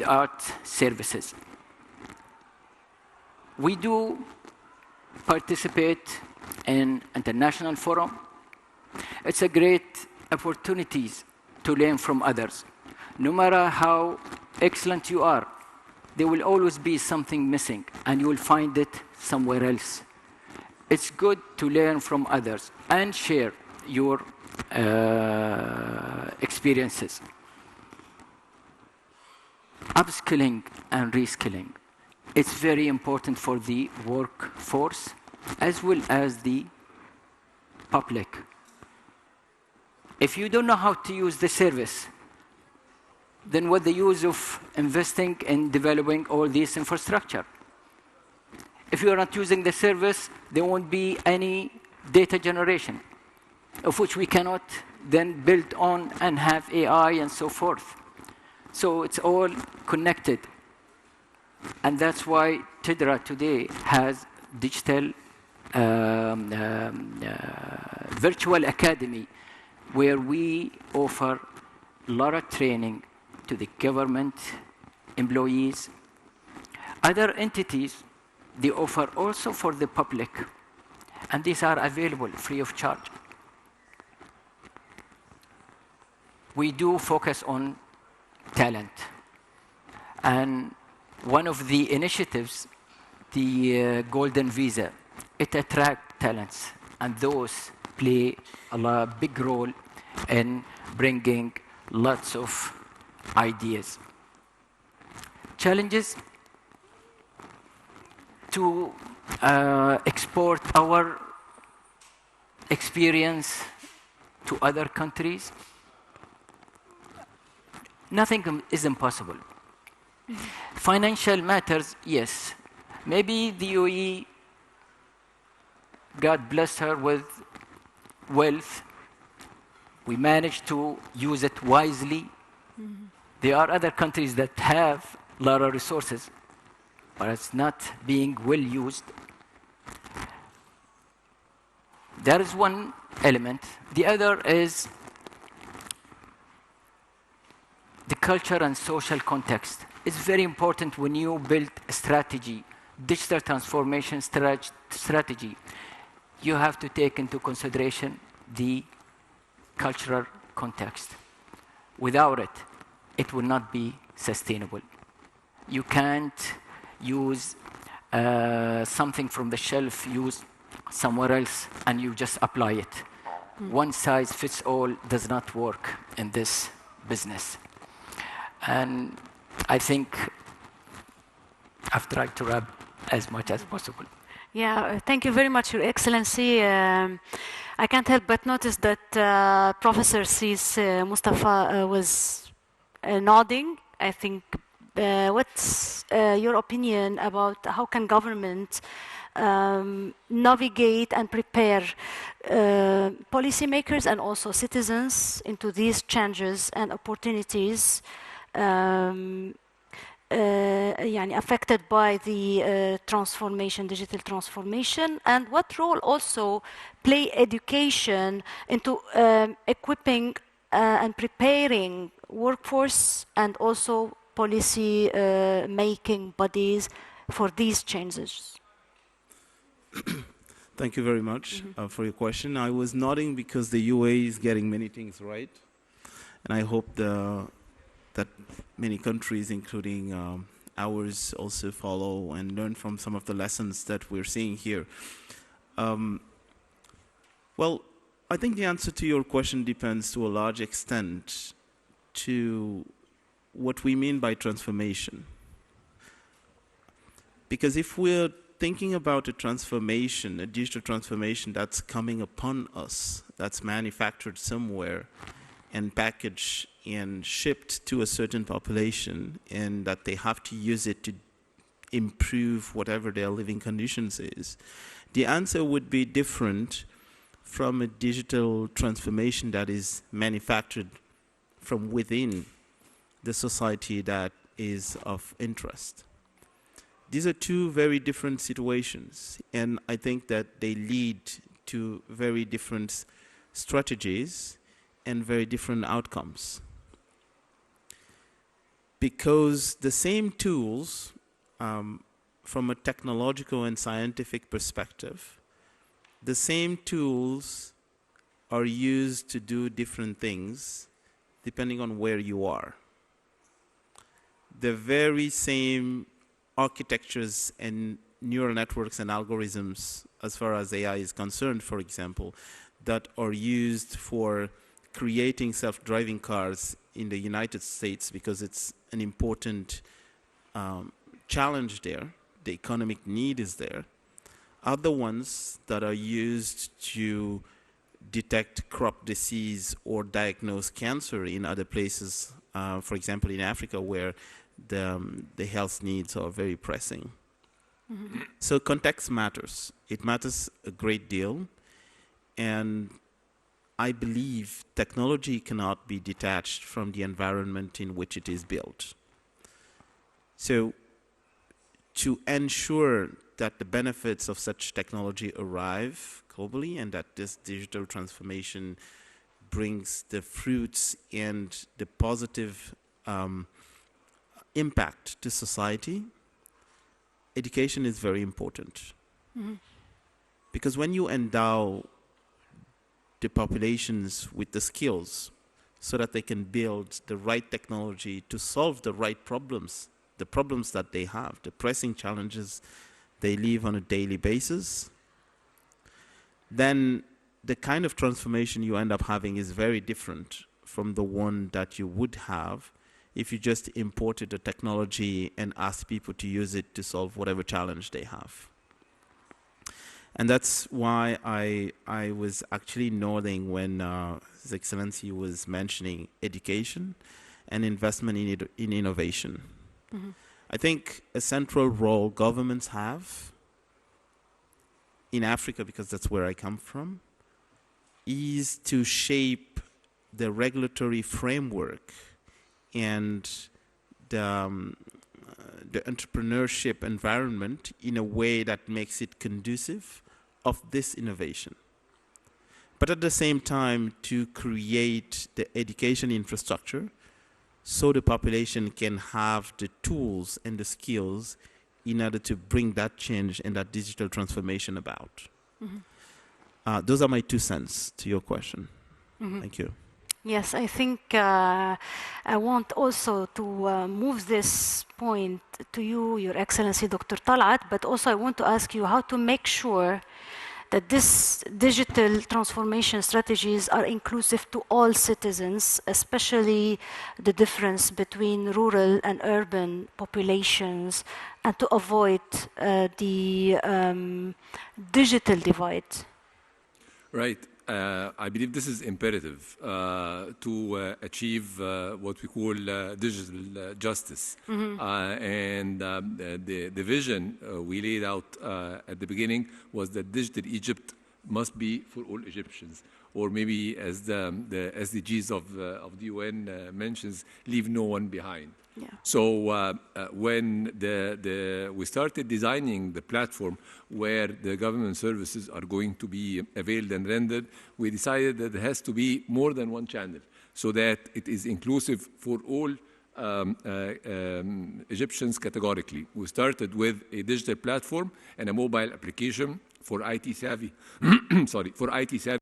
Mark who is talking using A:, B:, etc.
A: art services. We do participate in international forum. It's a great opportunity to learn from others. No matter how excellent you are, there will always be something missing, and you will find it somewhere else. It's good to learn from others and share your experiences. Upskilling and reskilling. It's very important for the workforce as well as the public. If you don't know how to use the service, then what's the use of investing in developing all this infrastructure? If you are not using the service, there won't be any data generation, of which we cannot then build on and have AI and so forth. So it's all connected. And that's why TIDRA today has digital virtual academy, where we offer a lot of training to the government employees. Other entities, they offer also for the public, and these are available free of charge. We do focus on talent, and one of the initiatives, the Golden Visa, it attracts talents, and those play a big role in bringing lots of ideas. Challenges to export our experience to other countries. Nothing is impossible. Financial matters, yes. Maybe the UAE, God bless her with wealth. We managed to use it wisely. Mm-hmm. There are other countries that have a lot of resources, but it's not being well used. That is one element. The other is the culture and social context. It's very important when you build a strategy, digital transformation strategy. You have to take into consideration the cultural context. Without it, it will not be sustainable. You can't use something from the shelf, use somewhere else, and you just apply it. One size fits all does not work in this business. And I think I've tried to wrap as much as possible.
B: Yeah, thank you very much, Your Excellency. I can't help but notice that Professor Sis Mustafa was nodding. I think, what's your opinion about how can government navigate and prepare policymakers and also citizens into these changes and opportunities affected by the transformation, digital transformation, and what role also play education into equipping and preparing workforce and also policy making bodies for these changes?
C: Thank you very much for your question. I was nodding because the UAE is getting many things right, and I hope that many countries, including ours, also follow and learn from some of the lessons that we're seeing here. Well, I think the answer to your question depends to a large extent to what we mean by transformation. Because if we're thinking about a transformation, a digital transformation that's coming upon us, that's manufactured somewhere and packaged and shipped to a certain population, and that they have to use it to improve whatever their living conditions is, the answer would be different from a digital transformation that is manufactured from within the society that is of interest. These are two very different situations, and I think that they lead to very different strategies and very different outcomes. because the same tools, from a technological and scientific perspective, the same tools are used to do different things depending on where you are. The very same architectures and neural networks and algorithms, as far as AI is concerned, for example, that are used for creating self-driving cars in the United States because it's an important challenge there, the economic need is there, are the ones that are used to detect crop disease or diagnose cancer in other places, for example, in Africa, where the health needs are very pressing. Mm-hmm. So context matters. It matters a great deal. And I believe technology cannot be detached from the environment in which it is built. So to ensure that the benefits of such technology arrive globally and that this digital transformation brings the fruits and the positive impact to society, education is very important. Mm-hmm. Because when you endow the populations with the skills so that they can build the right technology to solve the right problems, the problems that they have, the pressing challenges they live on a daily basis, then the kind of transformation you end up having is very different from the one that you would have if you just imported the technology and asked people to use it to solve whatever challenge they have. And that's why I was actually nodding when His Excellency was mentioning education and investment in innovation. Mm-hmm. I think a central role governments have in Africa, because that's where I come from, is to shape the regulatory framework and the entrepreneurship environment in a way that makes it conducive of this innovation. But at the same time, to create the education infrastructure so the population can have the tools and the skills in order to bring that change and that digital transformation about. Mm-hmm. Those are my 2 cents to your question. Mm-hmm. Thank you.
B: Yes, I think I want also to move this point to you, Your Excellency, Dr. Talat, but also I want to ask you how to make sure that this digital transformation strategies are inclusive to all citizens, especially the difference between rural and urban populations, and to avoid the digital divide.
D: Right. I believe this is imperative to achieve what we call digital justice. Mm-hmm. And the vision we laid out at the beginning was that digital Egypt must be for all Egyptians, or maybe as the SDGs of the UN mentions, leave no one behind. Yeah. So when we started designing the platform where the government services are going to be availed and rendered, we decided that there has to be more than one channel so that it is inclusive for all Egyptians categorically. We started with a digital platform and a mobile application for IT savvy, for IT savvy